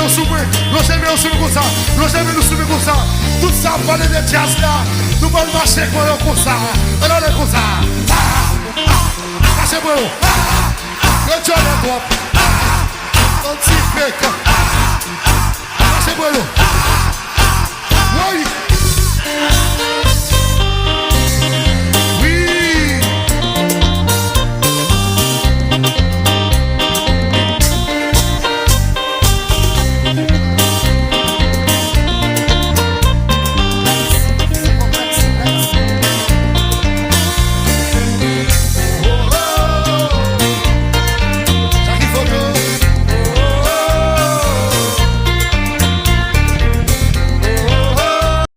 nous soumis, nous soumis comme ça, nous soumis comme ça. Tout ça parle de jazz là, nous allons marcher comme ça, on allait comme ça. Marchez pour nous, le John est top, un petit peu.